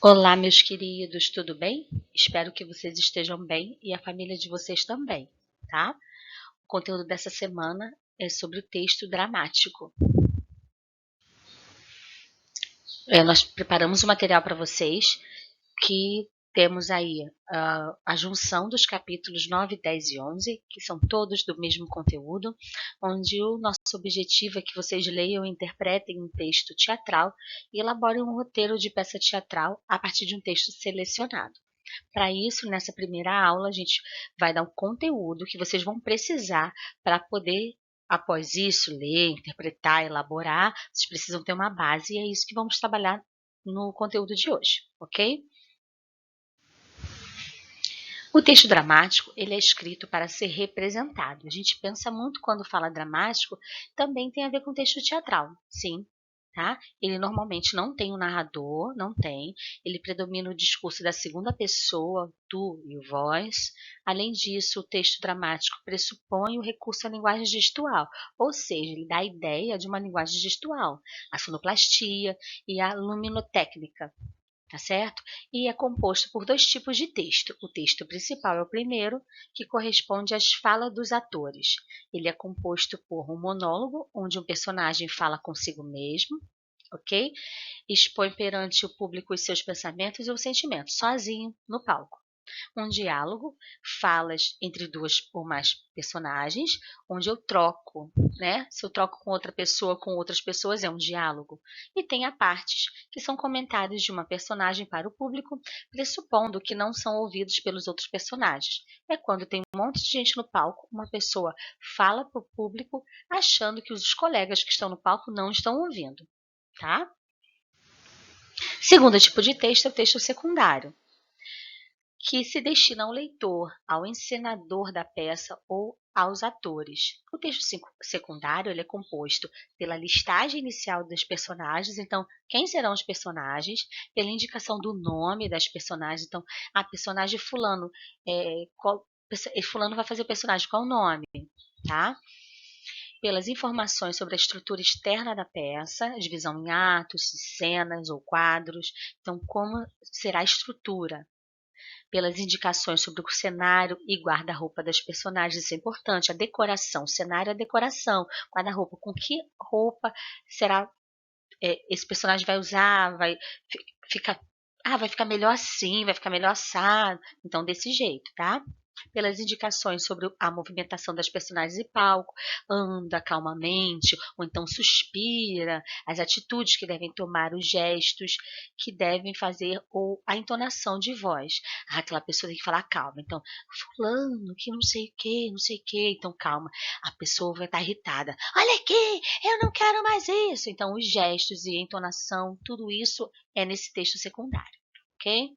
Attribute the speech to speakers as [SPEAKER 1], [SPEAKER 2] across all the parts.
[SPEAKER 1] Olá, meus queridos, tudo bem? Espero que vocês estejam bem e a família de vocês também, tá? O conteúdo dessa semana é sobre o texto dramático. Nós preparamos um material para vocês que temos aí a junção dos capítulos 9, 10 e 11, que são todos do mesmo conteúdo, onde o nosso objetivo é que vocês leiam e interpretem um texto teatral e elaborem um roteiro de peça teatral a partir de um texto selecionado. Para isso, nessa primeira aula, a gente vai dar um conteúdo que vocês vão precisar para poder, após isso, ler, interpretar, elaborar. Vocês precisam ter uma base e é isso que vamos trabalhar no conteúdo de hoje, ok? O texto dramático, ele é escrito para ser representado. A gente pensa muito quando fala dramático, também tem a ver com texto teatral, sim. Tá? Ele normalmente não tem um narrador, não tem. Ele predomina o discurso da segunda pessoa, tu e o vós. Além disso, o texto dramático pressupõe o recurso à linguagem gestual, ou seja, ele dá a ideia de uma linguagem gestual, a sonoplastia e a luminotécnica. Tá certo? E é composto por dois tipos de texto. O texto principal é o primeiro, que corresponde às falas dos atores. Ele é composto por um monólogo, onde um personagem fala consigo mesmo, ok? Expõe perante o público os seus pensamentos ou sentimentos, sozinho, no palco. Um diálogo, falas entre duas ou mais personagens, onde eu troco, né? Se eu troco com outras pessoas, é um diálogo. E tem a partes, que são comentários de uma personagem para o público, pressupondo que não são ouvidos pelos outros personagens. É quando tem um monte de gente no palco, uma pessoa fala para o público, achando que os colegas que estão no palco não estão ouvindo, tá? Segundo tipo de texto é o texto secundário, que se destina ao leitor, ao encenador da peça ou aos atores. O texto secundário ele é composto pela listagem inicial dos personagens, então, quem serão os personagens, pela indicação do nome das personagens, então, a personagem fulano, fulano vai fazer o personagem, qual o nome, tá? Pelas informações sobre a estrutura externa da peça, divisão em atos, cenas ou quadros, então, como será a estrutura, pelas indicações sobre o cenário e guarda-roupa das personagens, isso é importante, a decoração, o cenário é a decoração, guarda-roupa, com que roupa será esse personagem vai usar, ficar, vai ficar melhor assim, vai ficar melhor assado, então desse jeito, tá? Pelas indicações sobre a movimentação das personagens e palco, anda calmamente, ou então suspira, as atitudes que devem tomar, os gestos que devem fazer, ou a entonação de voz. Aquela pessoa tem que falar calma, então, fulano, que não sei o que, então calma, a pessoa vai estar irritada. Olha aqui, eu não quero mais isso. Então, os gestos e a entonação, tudo isso é nesse texto secundário, ok?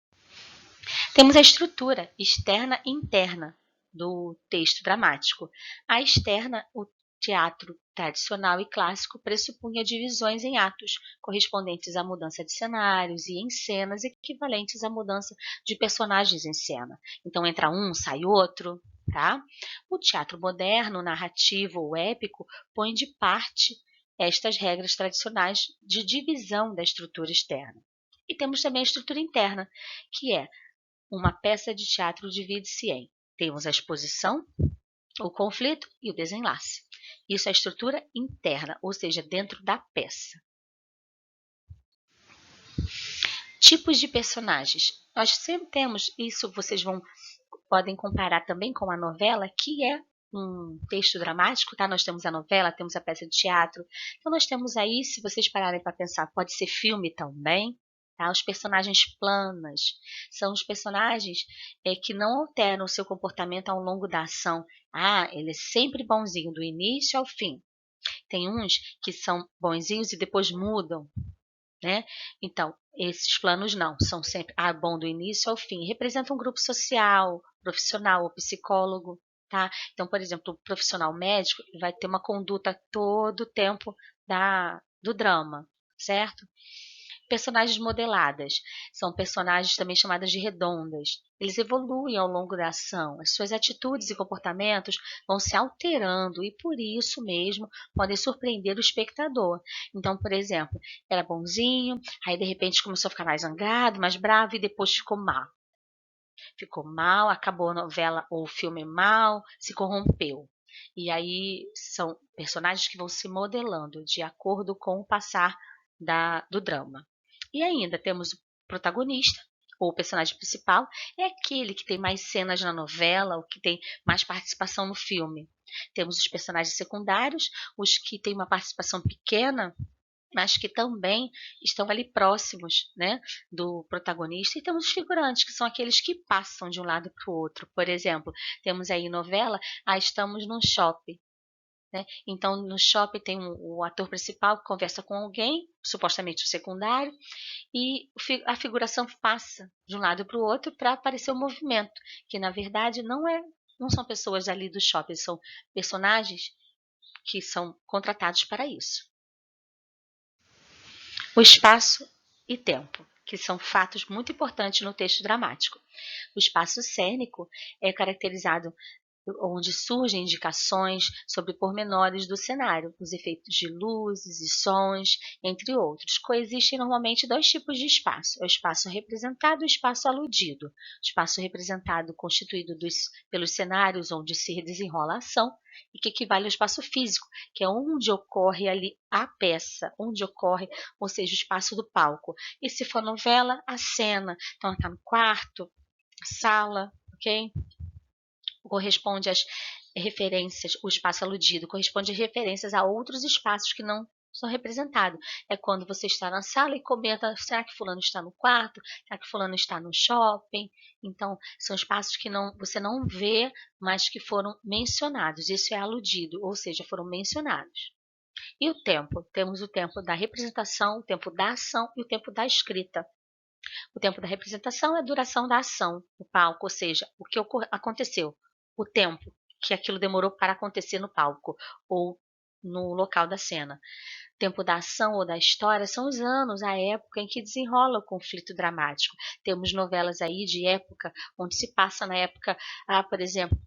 [SPEAKER 1] Temos a estrutura externa e interna do texto dramático. A externa, o teatro tradicional e clássico pressupunha divisões em atos, correspondentes à mudança de cenários, e em cenas equivalentes à mudança de personagens em cena. Então entra um, sai outro, tá? O teatro moderno, narrativo ou épico põe de parte estas regras tradicionais de divisão da estrutura externa. E temos também a estrutura interna, que é uma peça de teatro divide-se em: temos a exposição, o conflito e o desenlace. Isso é a estrutura interna, ou seja, dentro da peça. Tipos de personagens. Nós sempre temos, isso vocês podem comparar também com a novela, que é um texto dramático, tá? Nós temos a novela, temos a peça de teatro. Então nós temos aí, se vocês pararem para pensar, pode ser filme também. Tá? Os personagens planas são os personagens que não alteram o seu comportamento ao longo da ação. Ele é sempre bonzinho do início ao fim. Tem uns que são bonzinhos e depois mudam, né? Então, esses planos não, são sempre bom do início ao fim. Representa um grupo social, profissional ou psicólogo. Tá? Então, por exemplo, o profissional médico vai ter uma conduta todo o tempo do drama, certo? Personagens modeladas são personagens também chamadas de redondas. Eles evoluem ao longo da ação, as suas atitudes e comportamentos vão se alterando e por isso mesmo podem surpreender o espectador. Então, por exemplo, era bonzinho, aí de repente começou a ficar mais zangado, mais bravo e depois ficou mal. Ficou mal, acabou a novela ou o filme mal, se corrompeu. E aí são personagens que vão se modelando de acordo com o passar do drama. E ainda temos o protagonista, ou o personagem principal, é aquele que tem mais cenas na novela, ou que tem mais participação no filme. Temos os personagens secundários, os que têm uma participação pequena, mas que também estão ali próximos, né, do protagonista. E temos os figurantes, que são aqueles que passam de um lado para o outro. Por exemplo, temos aí novela, estamos num shopping. Né? Então, no shopping tem o ator principal que conversa com alguém, supostamente o secundário, e a figuração passa de um lado para o outro para aparecer o movimento, que na verdade não são pessoas ali do shopping, são personagens que são contratados para isso. O espaço e tempo, que são fatos muito importantes no texto dramático. O espaço cênico é caracterizado onde surgem indicações sobre pormenores do cenário, os efeitos de luzes e sons, entre outros. Coexistem normalmente dois tipos de espaço: o espaço representado e o espaço aludido. O espaço representado constituído pelos cenários onde se desenrola a ação e que equivale ao espaço físico, que é onde ocorre ali a peça, onde ocorre, ou seja, o espaço do palco. E se for novela, a cena. Então, está no quarto, a sala, ok? Corresponde às referências, o espaço aludido corresponde às referências a outros espaços que não são representados. É quando você está na sala e comenta, será que fulano está no quarto? Será que fulano está no shopping? Então, são espaços que você não vê, mas que foram mencionados. Isso é aludido, ou seja, foram mencionados. E o tempo? Temos o tempo da representação, o tempo da ação e o tempo da escrita. O tempo da representação é a duração da ação no palco, ou seja, o que aconteceu, o tempo que aquilo demorou para acontecer no palco ou no local da cena. O tempo da ação ou da história são os anos, a época em que desenrola o conflito dramático. Temos novelas aí de época, onde se passa na época, por exemplo,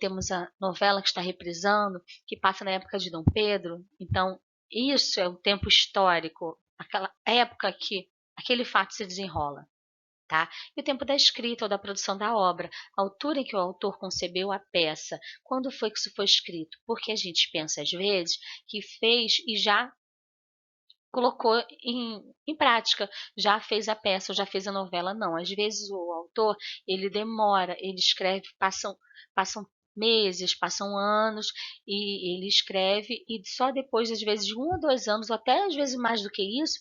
[SPEAKER 1] temos a novela que está reprisando, que passa na época de Dom Pedro. Então, isso é o tempo histórico, aquela época que aquele fato se desenrola. Tá? E o tempo da escrita ou da produção da obra, a altura em que o autor concebeu a peça, quando foi que isso foi escrito? Porque a gente pensa às vezes que fez e já colocou em prática, já fez a peça, ou já fez a novela. Não, às vezes o autor, ele demora, ele escreve, passam meses, passam anos, e ele escreve, e só depois, às vezes, de 1 ou 2 anos, ou até às vezes mais do que isso,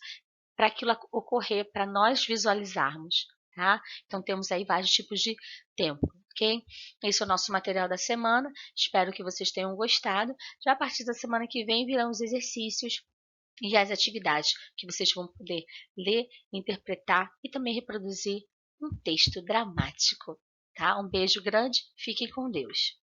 [SPEAKER 1] para aquilo ocorrer, para nós visualizarmos. Tá? Então, temos aí vários tipos de tempo, ok? Esse é o nosso material da semana. Espero que vocês tenham gostado. Já a partir da semana que vem virão os exercícios e as atividades que vocês vão poder ler, interpretar e também reproduzir um texto dramático. Tá? Um beijo grande, fiquem com Deus.